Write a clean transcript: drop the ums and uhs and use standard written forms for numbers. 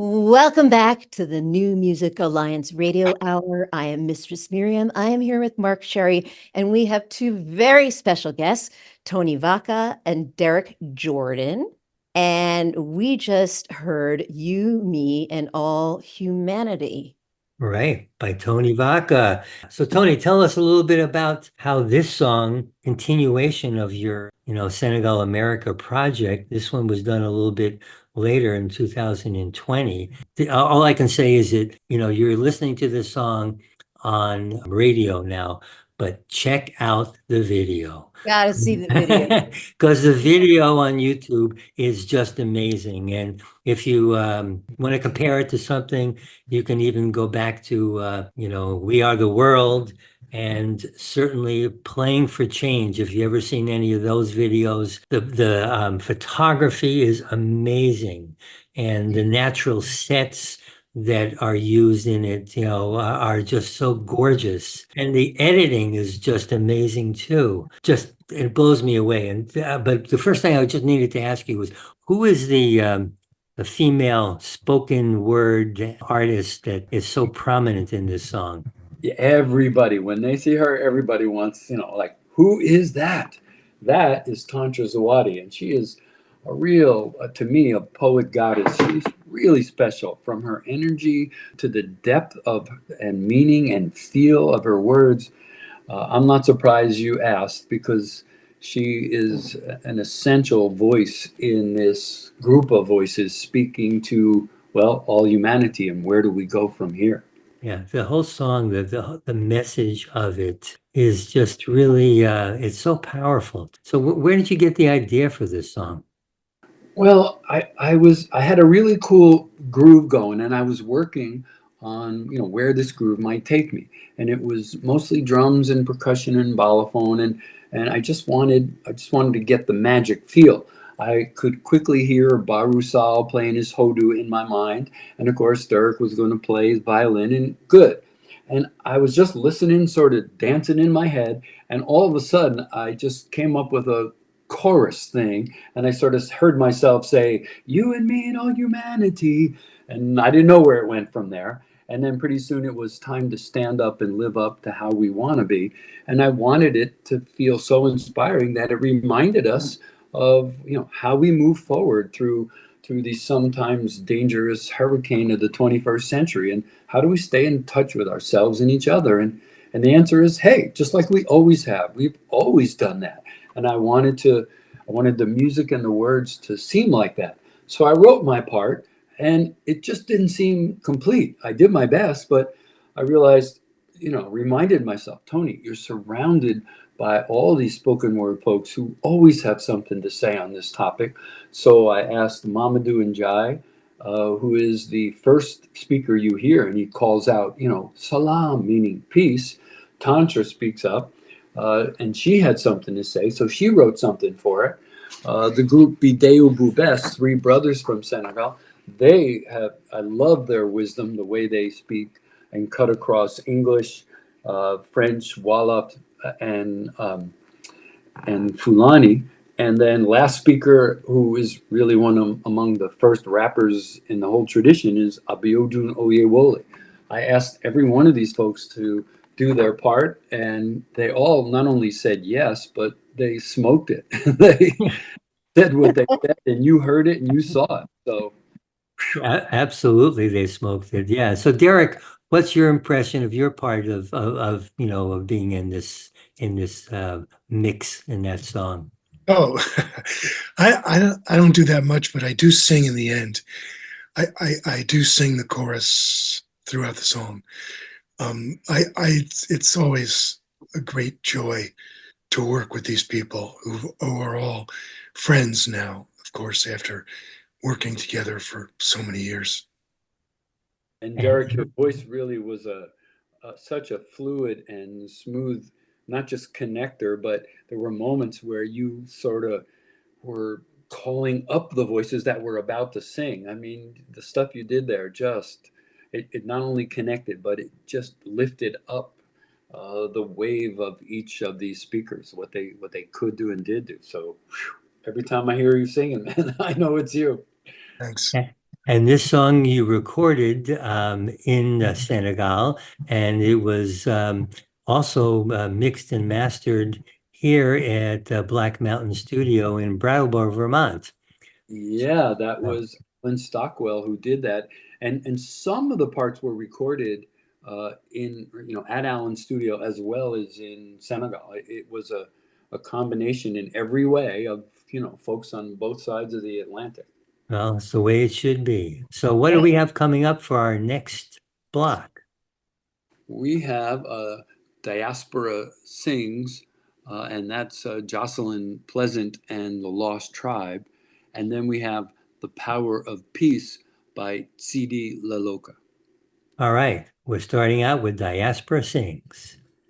Welcome back to the New Music Alliance Radio Hour. I am Mistress Miriam. I am here with Mark Sherry, and we have two very special guests, Tony Vacca and Derrick Jordan. And we just heard You, Me, and All Humanity. Right, by Tony Vacca. So Tony, tell us a little bit about how this song, continuation of your, Senegal America project, this one was done a little bit later in 2020. All I can say is that, you're listening to this song on radio now, but check out the video. Gotta see the video. Because the video on YouTube is just amazing. And if you want to compare it to something, you can even go back to, We Are the World, and certainly Playing for Change. If you ever seen any of those videos, the photography is amazing, and the natural sets that are used in it, are just so gorgeous. And the editing is just amazing too. Just it blows me away. And but the first thing I just needed to ask you was, who is the female spoken word artist that is so prominent in this song? Yeah, everybody, when they see her, everybody wants, like, who is that? That is Tantra Zawadi, and she is a real, to me, a poet goddess. She's really special, from her energy to the depth of and meaning and feel of her words. I'm not surprised you asked, because she is an essential voice in this group of voices speaking to, well, all humanity, and where do we go from here? Yeah, the whole song, the message of it is just really, it's so powerful. So where did you get the idea for this song? Well, I had a really cool groove going, and I was working on, where this groove might take me. And it was mostly drums and percussion and balafon, and I just wanted to get the magic feel. I could quickly hear Baru Sal playing his hodu in my mind, and of course Derrick was going to play his violin, and good. And I was just listening, sort of dancing in my head, and all of a sudden I just came up with a chorus thing, and I sort of heard myself say, "You and me and all humanity," and I didn't know where it went from there. And then pretty soon it was time to stand up and live up to how we want to be. And I wanted it to feel so inspiring that it reminded us of, how we move forward through the sometimes dangerous hurricane of the 21st century, and how do we stay in touch with ourselves and each other. And the answer is, hey, just like we always have. We've always done that. And I wanted the music and the words to seem like that. So I wrote my part, and it just didn't seem complete. I did my best, but I realized, reminded myself, Tony, you're surrounded by all these spoken word folks who always have something to say on this topic. So I asked Mamadou Njai, who is the first speaker you hear, and he calls out, salam, meaning peace. Tantra speaks up, and she had something to say, so she wrote something for it. The group Bideu Boubès, three brothers from Senegal, I love their wisdom, the way they speak and cut across English, French, Wolof, and Fulani. And then last speaker, who is really among the first rappers in the whole tradition, is Abiodun Oyewole. I asked every one of these folks to do their part, and they all not only said yes, but they smoked it. They said what they said, and you heard it and you saw it. So Absolutely, they smoked it. Yeah. So Derrick, what's your impression of your part of being in this mix in that song? Oh, I don't do that much, but I do sing in the end. I do sing the chorus throughout the song. It's always a great joy to work with these people who are all friends now, of course, after working together for so many years. And Derrick, your voice really was such a fluid and smooth, not just connector, but there were moments where you sort of were calling up the voices that were about to sing. I mean, the stuff you did there just it not only connected, but it just lifted up the wave of each of these speakers, what they could do and did do. So every time I hear you singing, man, I know it's you. Thanks. And this song you recorded in Senegal, and it was also mixed and mastered here at Black Mountain Studio in Brattleboro, Vermont. Yeah, that was Lynn Stockwell who did that, and some of the parts were recorded in at Allen's studio as well as in Senegal. It was a combination in every way of folks on both sides of the Atlantic. Well, it's the way it should be. So what do Yeah. we have coming up for our next block? We have Diaspora Sings, and that's Jocelyn Pleasant and the Lost Tribe, and then we have The Power of Peace by Tsidii Le Loka. All right, we're starting out with Diaspora Sings.